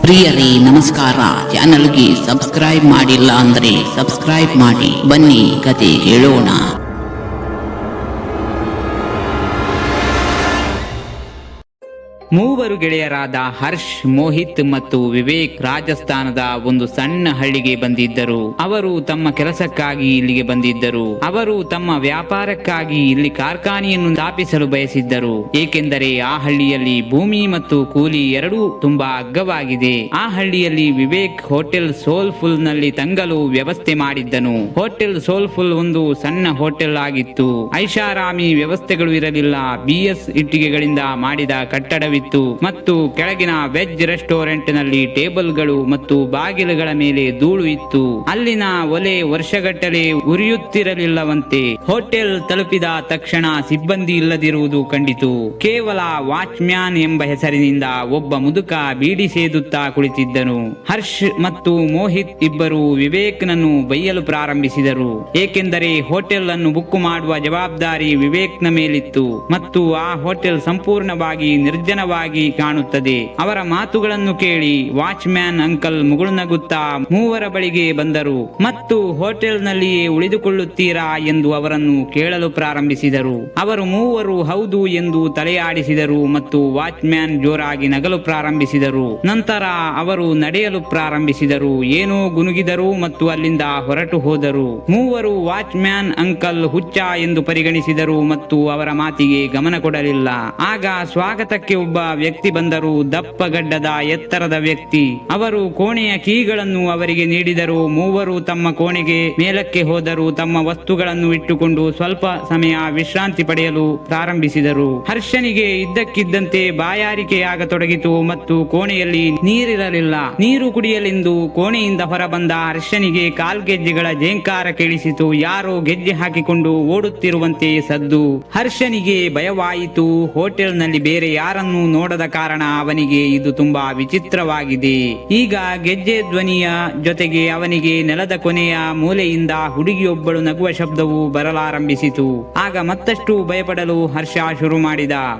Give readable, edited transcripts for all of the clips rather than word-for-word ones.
ಪ್ರಿಯರೇ ನಮಸ್ಕಾರ. ಚಾನಲ್ಗೆ ಸಬ್ಸ್ಕ್ರೈಬ್ ಮಾಡಿಲ್ಲ ಅಂದ್ರೆ ಸಬ್ಸ್ಕ್ರೈಬ್ ಮಾಡಿ. ಬನ್ನಿ ಕತೆ ಹೇಳೋಣ. ಮೂವರು ಗೆಳೆಯರಾದ ಹರ್ಷ್, ಮೋಹಿತ್ ಮತ್ತು ವಿವೇಕ್ ರಾಜಸ್ಥಾನದ ಒಂದು ಸಣ್ಣ ಹಳ್ಳಿಗೆ ಬಂದಿದ್ದರು. ಅವರು ತಮ್ಮ ಕೆಲಸಕ್ಕಾಗಿ ಇಲ್ಲಿಗೆ ಬಂದಿದ್ದರು. ಅವರು ತಮ್ಮ ವ್ಯಾಪಾರಕ್ಕಾಗಿ ಇಲ್ಲಿ ಕಾರ್ಖಾನೆಯನ್ನು ಸ್ಥಾಪಿಸಲು ಬಯಸಿದ್ದರು. ಏಕೆಂದರೆ ಆ ಹಳ್ಳಿಯಲ್ಲಿ ಭೂಮಿ ಮತ್ತು ಕೂಲಿ ಎರಡೂ ತುಂಬಾ ಅಗ್ಗವಾಗಿದೆ. ಆ ಹಳ್ಳಿಯಲ್ಲಿ ವಿವೇಕ್ ಹೋಟೆಲ್ ಸೋಲ್ಫುಲ್ ನಲ್ಲಿ ತಂಗಲು ವ್ಯವಸ್ಥೆ ಮಾಡಿದ್ದನು. ಹೋಟೆಲ್ ಸೋಲ್ಫುಲ್ ಒಂದು ಸಣ್ಣ ಹೋಟೆಲ್ ಆಗಿತ್ತು. ಐಷಾರಾಮಿ ವ್ಯವಸ್ಥೆಗಳು ಇರಲಿಲ್ಲ. BS ಇಟ್ಟಿಗೆಗಳಿಂದ ಮಾಡಿದ ಕಟ್ಟಡವಿತ್ತು ಮತ್ತು ಕೆಳಗಿನ ವೆಜ್ ರೆಸ್ಟೋರೆಂಟ್ ನಲ್ಲಿ ಟೇಬಲ್ಗಳು ಮತ್ತು ಬಾಗಿಲುಗಳ ಮೇಲೆ ಧೂಳು ಇತ್ತು. ಅಲ್ಲಿನ ಒಲೆ ವರ್ಷಗಟ್ಟಲೆ ಉರಿಯುತ್ತಿರಲಿಲ್ಲವಂತೆ. ಹೋಟೆಲ್ ತಲುಪಿದ ತಕ್ಷಣ ಸಿಬ್ಬಂದಿ ಇಲ್ಲದಿರುವುದು ಕಂಡಿತು. ಕೇವಲ ವಾಚ್ಮ್ಯಾನ್ ಎಂಬ ಹೆಸರಿನಿಂದ ಒಬ್ಬ ಮುದುಕ ಬೀಡಿ ಸೇದುತ್ತಾ ಕುಳಿತಿದ್ದನು. ಹರ್ಷ್ ಮತ್ತು ಮೋಹಿತ್ ಇಬ್ಬರು ವಿವೇಕ್ನನ್ನು ಬೈಯಲು ಪ್ರಾರಂಭಿಸಿದರು. ಏಕೆಂದರೆ ಹೋಟೆಲ್ ಅನ್ನು ಬುಕ್ ಮಾಡುವ ಜವಾಬ್ದಾರಿ ವಿವೇಕ್ನ ಮೇಲಿತ್ತು ಮತ್ತು ಆ ಹೋಟೆಲ್ ಸಂಪೂರ್ಣವಾಗಿ ನಿರ್ಜನವಾಗಿ ಕಾಣುತ್ತದೆ. ಅವರ ಮಾತುಗಳನ್ನು ಕೇಳಿ ವಾಚ್ಮ್ಯಾನ್ ಅಂಕಲ್ ಮುಗುಳುನಗುತ್ತಾ ಮೂವರ ಬಳಿಗೆ ಬಂದರು ಮತ್ತು ಹೋಟೆಲ್ ನಲ್ಲಿಯೇ ಉಳಿದುಕೊಳ್ಳುತ್ತೀರಾ ಎಂದು ಅವರನ್ನು ಕೇಳಲು ಪ್ರಾರಂಭಿಸಿದರು. ಅವರು ಮೂವರು ಹೌದು ಎಂದು ತಲೆಯಾಡಿಸಿದರು ಮತ್ತು ವಾಚ್ಮ್ಯಾನ್ ಜೋರಾಗಿ ನಗಲು ಪ್ರಾರಂಭಿಸಿದರು. ನಂತರ ಅವರು ನಡೆಯಲು ಪ್ರಾರಂಭಿಸಿದರು. ಏನೋ ಗುನುಗಿದರು ಮತ್ತು ಅಲ್ಲಿಂದ ಹೊರಟು ಹೋದರು. ಮೂವರು ವಾಚ್ಮ್ಯಾನ್ ಅಂಕಲ್ ಹುಚ್ಚ ಎಂದು ಪರಿಗಣಿಸಿದರು ಮತ್ತು ಅವರ ಮಾತಿಗೆ ಗಮನ ಕೊಡಲಿಲ್ಲ. ಆಗ ಸ್ವಾಗತಕ್ಕೆ ಒಬ್ಬ ವ್ಯಕ್ತಿ ಬಂದರು. ದಪ್ಪಗಡ್ಡದ ಎತ್ತರದ ವ್ಯಕ್ತಿ. ಅವರು ಕೋಣೆಯ ಕೀಗಳನ್ನು ಅವರಿಗೆ ನೀಡಿದರು. ಮೂವರು ತಮ್ಮ ಕೋಣೆಗೆ ಮೇಲಕ್ಕೆ ಹೋದರು. ತಮ್ಮ ವಸ್ತುಗಳನ್ನು ಇಟ್ಟುಕೊಂಡು ಸ್ವಲ್ಪ ಸಮಯ ವಿಶ್ರಾಂತಿ ಪಡೆಯಲು ಪ್ರಾರಂಭಿಸಿದರು. ಹರ್ಷನಿಗೆ ಇದ್ದಕ್ಕಿದ್ದಂತೆ ಬಾಯಾರಿಕೆಯಾಗತೊಡಗಿತು ಮತ್ತು ಕೋಣೆಯಲ್ಲಿ ನೀರಿರಲಿಲ್ಲ. ನೀರು ಕುಡಿಯಲೆಂದು ಕೋಣೆಯಿಂದ ಹೊರಬಂದ ಹರ್ಷನಿಗೆ ಕಾಲ್ಗೆಜ್ಜೆಗಳ ಝೇಂಕಾರ ಕೇಳಿಸಿತು. ಯಾರೋ ಗೆಜ್ಜೆ ಹಾಕಿಕೊಂಡು ಓಡುತ್ತಿರುವಂತೆ ಸದ್ದು. ಹರ್ಷನಿಗೆ ಭಯವಾಯಿತು. ಹೋಟೆಲ್ನಲ್ಲಿ ಬೇರೆ ಯಾರನ್ನು ನೋಡದ ಕಾರಣ ಅವನಿಗೆ ಇದು ತುಂಬಾ ವಿಚಿತ್ರವಾಗಿದೆ. ಈಗ ಗೆಜ್ಜೆ ಧ್ವನಿಯ ಜೊತೆಗೆ ಅವನಿಗೆ ನೆಲದ ಕೊನೆಯ ಮೂಲೆಯಿಂದ ಹುಡುಗಿಯೊಬ್ಬಳು ನಗುವ ಶಬ್ದವು ಬರಲಾರಂಭಿಸಿತು. ಆಗ ಮತ್ತಷ್ಟು ಭಯಪಡಲು ಹರ್ಷ ಶುರು ಮಾಡಿದ.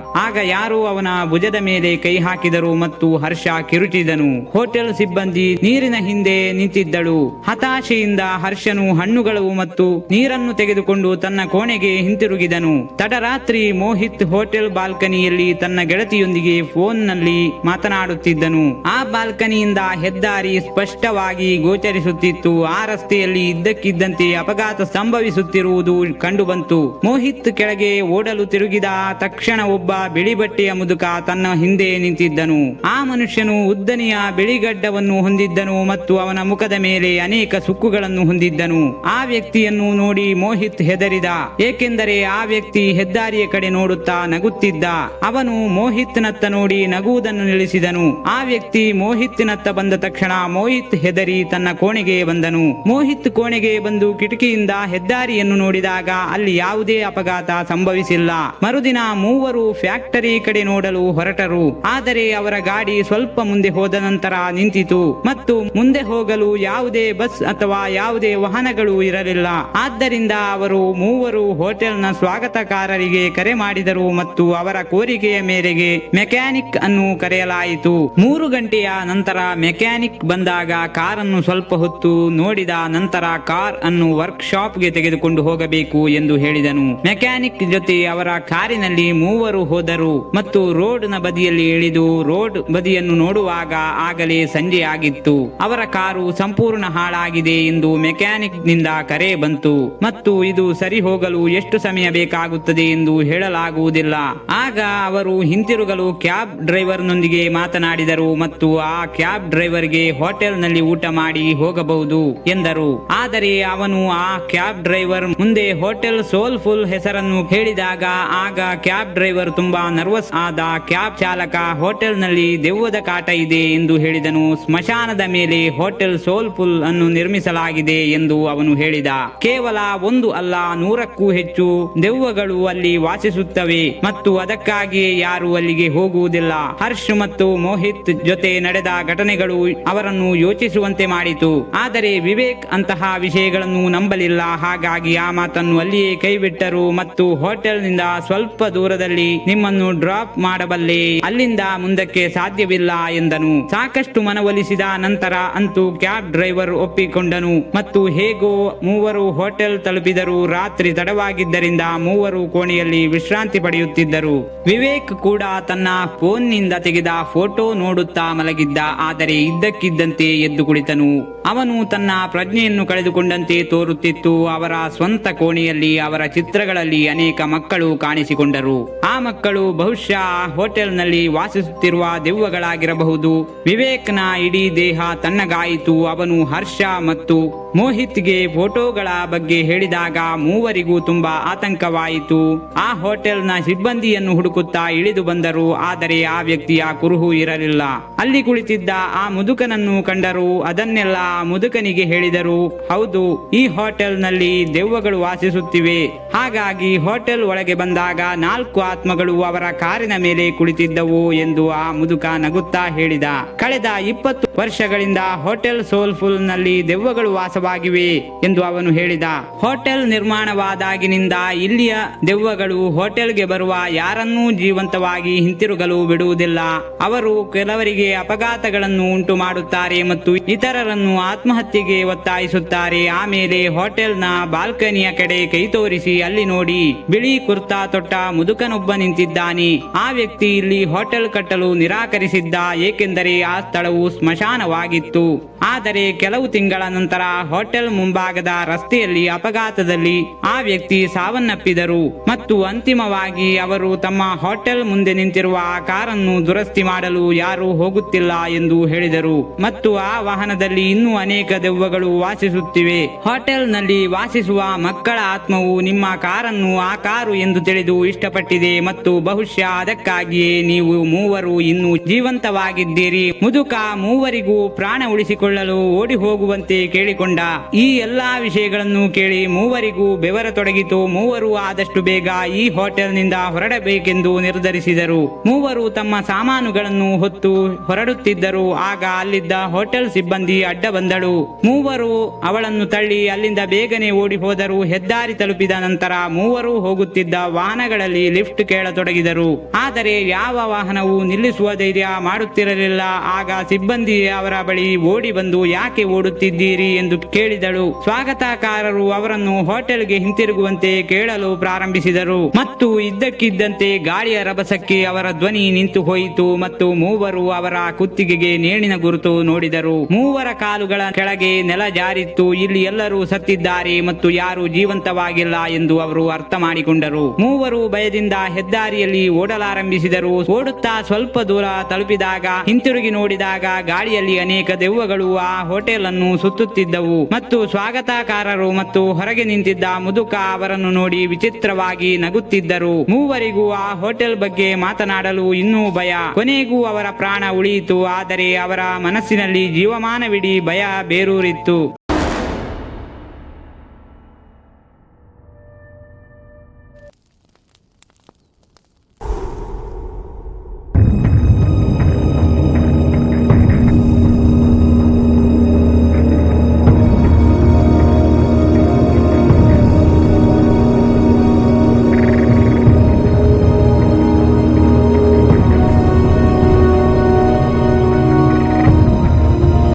ಆಗ ಯಾರೋ ಅವನ ಭುಜದ ಮೇಲೆ ಕೈ ಹಾಕಿದರು ಮತ್ತು ಹರ್ಷ ಕಿರುಚಿದನು. ಹೋಟೆಲ್ ಸಿಬ್ಬಂದಿ ನೀರಿನ ಹಿಂದೆ ನಿಂತಿದ್ದಳು. ಹತಾಶೆಯಿಂದ ಹರ್ಷನು ಹಣ್ಣುಗಳು ಮತ್ತು ನೀರನ್ನು ತೆಗೆದುಕೊಂಡು ತನ್ನ ಕೋಣೆಗೆ ಹಿಂತಿರುಗಿದನು. ತಡರಾತ್ರಿ ಮೋಹಿತ್ ಹೋಟೆಲ್ ಬಾಲ್ಕನಿಯಲ್ಲಿ ತನ್ನ ಗೆಳತಿಯೊಂದಿಗೆ ಫೋನ್ ನಲ್ಲಿ ಮಾತನಾಡುತ್ತಿದ್ದನು. ಆ ಬಾಲ್ಕನಿಯಿಂದ ಹೆದ್ದಾರಿ ಸ್ಪಷ್ಟವಾಗಿ ಗೋಚರಿಸುತ್ತಿತ್ತು. ಆ ರಸ್ತೆಯಲ್ಲಿ ಇದ್ದಕ್ಕಿದ್ದಂತೆ ಅಪಘಾತ ಸಂಭವಿಸುತ್ತಿರುವುದು ಕಂಡುಬಂತು. ಮೋಹಿತ್ ಕೆಳಗೆ ಓಡಲು ತಿರುಗಿದ ತಕ್ಷಣ ಒಬ್ಬ ಬಿಳಿ ಬಟ್ಟೆಯ ಮುದುಕ ತನ್ನ ಹಿಂದೆ ನಿಂತಿದ್ದನು. ಆ ಮನುಷ್ಯನು ಉದ್ದನೆಯ ಬಿಳಿಗಡ್ಡವನ್ನು ಹೊಂದಿದ್ದನು ಮತ್ತು ಅವನ ಮುಖದ ಮೇಲೆ ಅನೇಕ ಸುಕ್ಕುಗಳನ್ನು ಹೊಂದಿದ್ದನು. ಆ ವ್ಯಕ್ತಿಯನ್ನು ನೋಡಿ ಮೋಹಿತ್ ಹೆದರಿದ. ಏಕೆಂದರೆ ಆ ವ್ಯಕ್ತಿ ಹೆದ್ದಾರಿಯ ಕಡೆ ನೋಡುತ್ತಾ ನಗುತ್ತಿದ್ದ. ಅವನು ಮೋಹಿತ್ನತ್ತ ನೋಡಿ ನಗುವುದನ್ನು ನಿಲ್ಲಿಸಿದನು. ಆ ವ್ಯಕ್ತಿ ಮೋಹಿತ್ನತ್ತ ಬಂದ ತಕ್ಷಣ ಮೋಹಿತ್ ಹೆದರಿ ತನ್ನ ಕೋಣೆಗೆ ಬಂದನು. ಮೋಹಿತ್ ಕೋಣೆಗೆ ಬಂದು ಕಿಟಕಿಯಿಂದ ಹೆದ್ದಾರಿಯನ್ನು ನೋಡಿದಾಗ ಅಲ್ಲಿ ಯಾವುದೇ ಅಪಘಾತ ಸಂಭವಿಸಿಲ್ಲ. ಮರುದಿನ ಮೂವರು ಫ್ಯಾಕ್ಟರಿ ಕಡೆ ನೋಡಲು ಹೊರಟರು. ಆದರೆ ಅವರ ಗಾಡಿ ಸ್ವಲ್ಪ ಮುಂದೆ ಹೋದ ನಂತರ ನಿಂತಿತು ಮತ್ತು ಮುಂದೆ ಹೋಗಲು ಯಾವುದೇ ಬಸ್ ಅಥವಾ ಯಾವುದೇ ವಾಹನಗಳು ಇರಲಿಲ್ಲ. ಆದ್ದರಿಂದ ಅವರು ಮೂವರು ಹೋಟೆಲ್ನ ಸ್ವಾಗತಕಾರರಿಗೆ ಕರೆ ಮಾಡಿದರು ಮತ್ತು ಅವರ ಕೋರಿಕೆಯ ಮೇರೆಗೆ ಮೆಕ್ಯಾನಿಕ್ ಅನ್ನು ಕರೆಯಲಾಯಿತು. 3 ಗಂಟೆಯ ನಂತರ ಮೆಕ್ಯಾನಿಕ್ ಬಂದಾಗ ಕಾರನ್ನು ಸ್ವಲ್ಪ ಹೊತ್ತು ನೋಡಿದ ನಂತರ ಕಾರ್ ಅನ್ನು ವರ್ಕ್ ಶಾಪ್ ಗೆ ತೆಗೆದುಕೊಂಡು ಹೋಗಬೇಕು ಎಂದು ಹೇಳಿದನು. ಮೆಕ್ಯಾನಿಕ್ ಜೊತೆ ಅವರ ಕಾರಿನಲ್ಲಿ ಮೂವರು ಹೋದರು ಮತ್ತು ರೋಡ್ ನ ಬದಿಯಲ್ಲಿ ಇಳಿದು ರೋಡ್ ಬದಿಯನ್ನು ನೋಡುವಾಗ ಆಗಲೇ ಸಂಜೆ ಆಗಿತ್ತು. ಅವರ ಕಾರು ಸಂಪೂರ್ಣ ಹಾಳಾಗಿದೆ ಎಂದು ಮೆಕ್ಯಾನಿಕ್ ನಿಂದ ಕರೆ ಬಂತು ಮತ್ತು ಇದು ಸರಿ ಹೋಗಲು ಎಷ್ಟು ಸಮಯ ಬೇಕಾಗುತ್ತದೆ ಎಂದು ಹೇಳಲಾಗುವುದಿಲ್ಲ. ಆಗ ಅವರು ಹಿಂತಿರುಗಲು ಕ್ಯಾಬ್ ಡ್ರೈವರ್ ನೊಂದಿಗೆ ಮಾತನಾಡಿದರು ಮತ್ತು ಆ ಕ್ಯಾಬ್ ಡ್ರೈವರ್ಗೆ ಹೋಟೆಲ್ ನಲ್ಲಿ ಊಟ ಮಾಡಿ ಹೋಗಬಹುದು ಎಂದರು. ಆದರೆ ಅವನು ಆ ಕ್ಯಾಬ್ ಡ್ರೈವರ್ ಮುಂದೆ ಹೋಟೆಲ್ ಸೋಲ್ಫುಲ್ ಹೆಸರನ್ನು ಹೇಳಿದಾಗ ಆಗ ಕ್ಯಾಬ್ ಡ್ರೈವರ್ ತುಂಬಾ ನರ್ವಸ್ ಆದ. ಕ್ಯಾಬ್ ಚಾಲಕ ಹೋಟೆಲ್ ನಲ್ಲಿ ದೆವ್ವದ ಕಾಟ ಇದೆ ಎಂದು ಹೇಳಿದನು. ಸ್ಮಶಾನದ ಮೇಲೆ ಹೋಟೆಲ್ ಸೋಲ್ಫುಲ್ ಅನ್ನು ನಿರ್ಮಿಸಲಾಗಿದೆ ಎಂದು ಅವನು ಹೇಳಿದ. ಕೇವಲ ಒಂದು ಅಲ್ಲ, 100ಕ್ಕೂ ಹೆಚ್ಚು ದೆವ್ವಗಳು ಅಲ್ಲಿ ವಾಸಿಸುತ್ತವೆ ಮತ್ತು ಅದಕ್ಕಾಗಿಯೇ ಯಾರು ಅಲ್ಲಿಗೆ ಹೋಗುವುದಿಲ್ಲ. ಹರ್ಷ್ ಮತ್ತು ಮೋಹಿತ್ ಜೊತೆ ನಡೆದ ಘಟನೆಗಳು ಅವರನ್ನು ಯೋಚಿಸುವಂತೆ ಮಾಡಿತು. ಆದರೆ ವಿವೇಕ್ ಅಂತಹ ವಿಷಯಗಳನ್ನು ನಂಬಲಿಲ್ಲ. ಹಾಗಾಗಿ ಆ ಮಾತನ್ನು ಅಲ್ಲಿಯೇ ಕೈಬಿಟ್ಟರು ಮತ್ತು ಹೋಟೆಲ್ನಿಂದ ಸ್ವಲ್ಪ ದೂರದಲ್ಲಿ ನಿಮ್ಮನ್ನು ಡ್ರಾಪ್ ಮಾಡಬಲ್ಲೆ, ಅಲ್ಲಿಂದ ಮುಂದಕ್ಕೆ ಸಾಧ್ಯವಿಲ್ಲ ಎಂದನು. ಸಾಕಷ್ಟು ಮನವೊಲಿಸಿದ ನಂತರ ಅಂತೂ ಕ್ಯಾಬ್ ಡ್ರೈವರ್ ಒಪ್ಪಿಕೊಂಡನು ಮತ್ತು ಹೇಗೋ ಮೂವರು ಹೋಟೆಲ್ ತಲುಪಿದರು. ರಾತ್ರಿ ತಡವಾಗಿದ್ದರಿಂದ ಮೂವರು ಕೋಣೆಯಲ್ಲಿ ವಿಶ್ರಾಂತಿ ಪಡೆಯುತ್ತಿದ್ದರು. ವಿವೇಕ್ ಕೂಡ ತನ್ನ ಫೋನ್ನಿಂದ ತೆಗೆದ ಫೋಟೋ ನೋಡುತ್ತಾ ಮಲಗಿದ್ದ. ಆದರೆ ಇದ್ದಕ್ಕಿದ್ದಂತೆ ಎದ್ದು ಕುಳಿತನು. ಅವನು ತನ್ನ ಪ್ರಜ್ಞೆಯನ್ನು ಕಳೆದುಕೊಂಡಂತೆ ತೋರುತ್ತಿತ್ತು. ಅವರ ಸ್ವಂತ ಕೋಣೆಯಲ್ಲಿ ಅವರ ಚಿತ್ರಗಳಲ್ಲಿ ಅನೇಕ ಮಕ್ಕಳು ಕಾಣಿಸಿಕೊಂಡರು. ಆ ಮಕ್ಕಳು ಬಹುಶಃ ಹೋಟೆಲ್ನಲ್ಲಿ ವಾಸಿಸುತ್ತಿರುವ ದೆವ್ವಗಳಾಗಿರಬಹುದು. ವಿವೇಕ್ನ ಇಡೀ ದೇಹ ತಣ್ಣಗಾಯಿತು. ಅವನು ಹರ್ಷ ಮತ್ತು ಮೋಹಿತ್ಗೆ ಫೋಟೋಗಳ ಬಗ್ಗೆ ಹೇಳಿದಾಗ ಮೂವರಿಗೂ ತುಂಬಾ ಆತಂಕವಾಯಿತು. ಆ ಹೋಟೆಲ್ನ ಸಿಬ್ಬಂದಿಯನ್ನು ಹುಡುಕುತ್ತಾ ಇಳಿದು ಬಂದರು. ಆದರೆ ಆ ವ್ಯಕ್ತಿಯ ಕುರುಹು ಇರಲಿಲ್ಲ. ಅಲ್ಲಿ ಕುಳಿತಿದ್ದ ಆ ಮುದುಕನನ್ನು ಕಂಡರು. ಅದನ್ನೆಲ್ಲ ಆ ಮುದುಕನಿಗೆ ಹೇಳಿದರು. ಹೌದು, ಈ ಹೋಟೆಲ್ನಲ್ಲಿ ದೆವ್ವಗಳು ವಾಸಿಸುತ್ತಿವೆ. ಹಾಗಾಗಿ ಹೋಟೆಲ್ ಒಳಗೆ ಬಂದಾಗ 4 ಆತ್ಮಗಳು ಅವರ ಕಾರಿನ ಮೇಲೆ ಕುಳಿತಿದ್ದವು ಎಂದು ಆ ಮುದುಕ ನಗುತ್ತಾ ಹೇಳಿದ. ಕಳೆದ 20 ವರ್ಷಗಳಿಂದ ಹೋಟೆಲ್ ಸೋಲ್ಫುಲ್ ನಲ್ಲಿ ದೆವ್ವಗಳು ವಾಸವಾಗಿವೆ ಎಂದು ಅವನು ಹೇಳಿದ. ಹೋಟೆಲ್ ನಿರ್ಮಾಣವಾದಾಗಿನಿಂದ ಇಲ್ಲಿಯ ದೆವ್ವಗಳು ಹೋಟೆಲ್ಗೆ ಬರುವ ಯಾರನ್ನೂ ಜೀವಂತವಾಗಿ ಹಿಂತಿರುಗಲು ಬಿಡುವುದಿಲ್ಲ. ಅವರು ಕೆಲವರಿಗೆ ಅಪಘಾತಗಳನ್ನು ಉಂಟು ಮಾಡುತ್ತಾರೆ ಮತ್ತು ಇತರರನ್ನು ಆತ್ಮಹತ್ಯೆಗೆ ಒತ್ತಾಯಿಸುತ್ತಾರೆ. ಆಮೇಲೆ ಹೋಟೆಲ್ನ ಬಾಲ್ಕನಿಯ ಕಡೆ ಕೈ ತೋರಿಸಿ ಅಲ್ಲಿ ನೋಡಿ, ಬಿಳಿ ಕುರ್ತಾ ತೊಟ್ಟ ಮುದುಕನೊಬ್ಬ ನಿಂತಿದ್ದಾನೆ. ಆ ವ್ಯಕ್ತಿ ಇಲ್ಲಿ ಹೋಟೆಲ್ ಕಟ್ಟಲು ನಿರಾಕರಿಸಿದ್ದ, ಏಕೆಂದರೆ ಆ ಸ್ಥಳವು ಸ್ಮಶಾನವಾಗಿತ್ತು. ಆದರೆ ಕೆಲವು ತಿಂಗಳ ನಂತರ ಹೋಟೆಲ್ ಮುಂಭಾಗದ ರಸ್ತೆಯಲ್ಲಿ ಅಪಘಾತದಲ್ಲಿ ಆ ವ್ಯಕ್ತಿ ಸಾವನ್ನಪ್ಪಿದರು ಮತ್ತು ಅಂತಿಮವಾಗಿ ಅವರು ತಮ್ಮ ಹೋಟೆಲ್ ಮುಂದೆ ನಿಂತಿರುವ ಆ ಕಾರನ್ನು ದುರಸ್ತಿ ಮಾಡಲು ಯಾರೂ ಹೋಗುತ್ತಿಲ್ಲ ಎಂದು ಹೇಳಿದರು. ಮತ್ತು ಆ ವಾಹನದಲ್ಲಿ ಇನ್ನೂ ಅನೇಕ ದೆವ್ವಗಳು ವಾಸಿಸುತ್ತಿವೆ. ಹೋಟೆಲ್ನಲ್ಲಿ ವಾಸಿಸುವ ಮಕ್ಕಳ ಆತ್ಮವು ನಿಮ್ಮ ಕಾರನ್ನು ಆ ಕಾರು ಎಂದು ತಿಳಿದು ಇಷ್ಟಪಟ್ಟಿದೆ ಮತ್ತು ಬಹುಶಃ ಅದಕ್ಕಾಗಿಯೇ ನೀವು ಮೂವರು ಇನ್ನೂ ಜೀವಂತವಾಗಿದ್ದೀರಿ. ಮುದುಕ ಮೂವರಿಗೂ ಪ್ರಾಣ ಉಳಿಸಿಕೊಳ್ಳಲು ಓಡಿ ಹೋಗುವಂತೆ ಕೇಳಿಕೊಂಡ. ಈ ಎಲ್ಲಾ ವಿಷಯಗಳನ್ನು ಕೇಳಿ ಮೂವರಿಗೂ ಬೆವರತೊಡಗಿತು. ಮೂವರು ಆದಷ್ಟು ಬೇಗ ಈ ಹೋಟೆಲ್ನಿಂದ ಹೊರಡಬೇಕೆಂದು ನಿರ್ಧರಿಸಿದರು. ಮೂವರು ತಮ್ಮ ಸಾಮಾನುಗಳನ್ನು ಹೊತ್ತು ಹೊರಡುತ್ತಿದ್ದರು. ಆಗ ಅಲ್ಲಿದ್ದ ಹೋಟೆಲ್ ಸಿಬ್ಬಂದಿ ಅಡ್ಡ ಬಂದಳು. ಮೂವರು ಅವಳನ್ನು ತಳ್ಳಿ ಅಲ್ಲಿಂದ ಬೇಗನೆ ಓಡಿ ಹೋದರು. ಹೆದ್ದಾರಿ ತಲುಪಿದ ನಂತರ ಮೂವರು ಹೋಗುತ್ತಿದ್ದ ವಾಹನಗಳಲ್ಲಿ ಲಿಫ್ಟ್ ಕೇಳತೊಡಗಿದರು. ಆದರೆ ಯಾವ ವಾಹನವು ನಿಲ್ಲಿಸುವ ಧೈರ್ಯ ಮಾಡುತ್ತಿರಲಿಲ್ಲ. ಆಗ ಸಿಬ್ಬಂದಿ ಅವರ ಬಳಿ ಓಡಿ ಬಂದು ಯಾಕೆ ಓಡುತ್ತಿದ್ದೀರಿ ಎಂದು ಕೇಳಿದಳು. ಸ್ವಾಗತಕಾರರು ಅವರನ್ನು ಹೋಟೆಲ್ಗೆ ಹಿಂತಿರುಗುವಂತೆ ಕೇಳಲು ಪ್ರಾರಂಭಿಸಿದರು ಮತ್ತು ಇದ್ದಕ್ಕಿದ್ದಂತೆ ಗಾಳಿಯ ರಭಸಕ್ಕೆ ಅವರ ಧ್ವನಿ ನಿಂತು ಹೋಯಿತು ಮತ್ತು ಮೂವರು ಅವರ ಕುತ್ತಿಗೆಗೆ ನೇಣಿನ ಗುರುತು ನೋಡಿದರು. ಮೂವರ ಕಾಲುಗಳ ಕೆಳಗೆ ನೆಲ ಜಾರಿತ್ತು. ಇಲ್ಲಿ ಎಲ್ಲರೂ ಸತ್ತಿದ್ದಾರೆ ಮತ್ತು ಯಾರು ಜೀವಂತವಾಗಿಲ್ಲ ಎಂದು ಅವರು ಅರ್ಥ ಮಾಡಿಕೊಂಡರು. ಮೂವರು ಭಯದಿಂದ ಹೆದ್ದಾರಿಯಲ್ಲಿ ಓಡಲಾರಂಭಿಸಿದರು. ಓಡುತ್ತಾ ಸ್ವಲ್ಪ ದೂರ ತಲುಪಿದಾಗ ಹಿಂತಿರುಗಿ ನೋಡಿದಾಗ ಗಾಳಿಯಲ್ಲಿ ಅನೇಕ ದೆವ್ವಗಳು ಆ ಹೋಟೆಲ್ ಅನ್ನು ಸುತ್ತುತ್ತಿದ್ದವು ಮತ್ತು ಸ್ವಾಗತಕಾರರು ಮತ್ತು ಹೊರಗೆ ನಿಂತಿದ್ದ ಮುದುಕ ಅವರನ್ನು ನೋಡಿ ವಿಚಿತ್ರವಾಗಿ ನಗುತ್ತಿದ್ದರು. ಮೂವರಿಗೂ ಆ ಹೋಟೆಲ್ ಬಗ್ಗೆ ಮಾತನಾಡಲು ಇನ್ನೂ ಭಯ. ಕೊನೆಗೂ ಅವರ ಪ್ರಾಣ ಉಳಿಯಿತು. ಆದರೆ ಅವರ ಮನಸ್ಸಿನಲ್ಲಿ ಜೀವಮಾನವಿಡೀ ಭಯ ಬೇರೂರಿತ್ತು.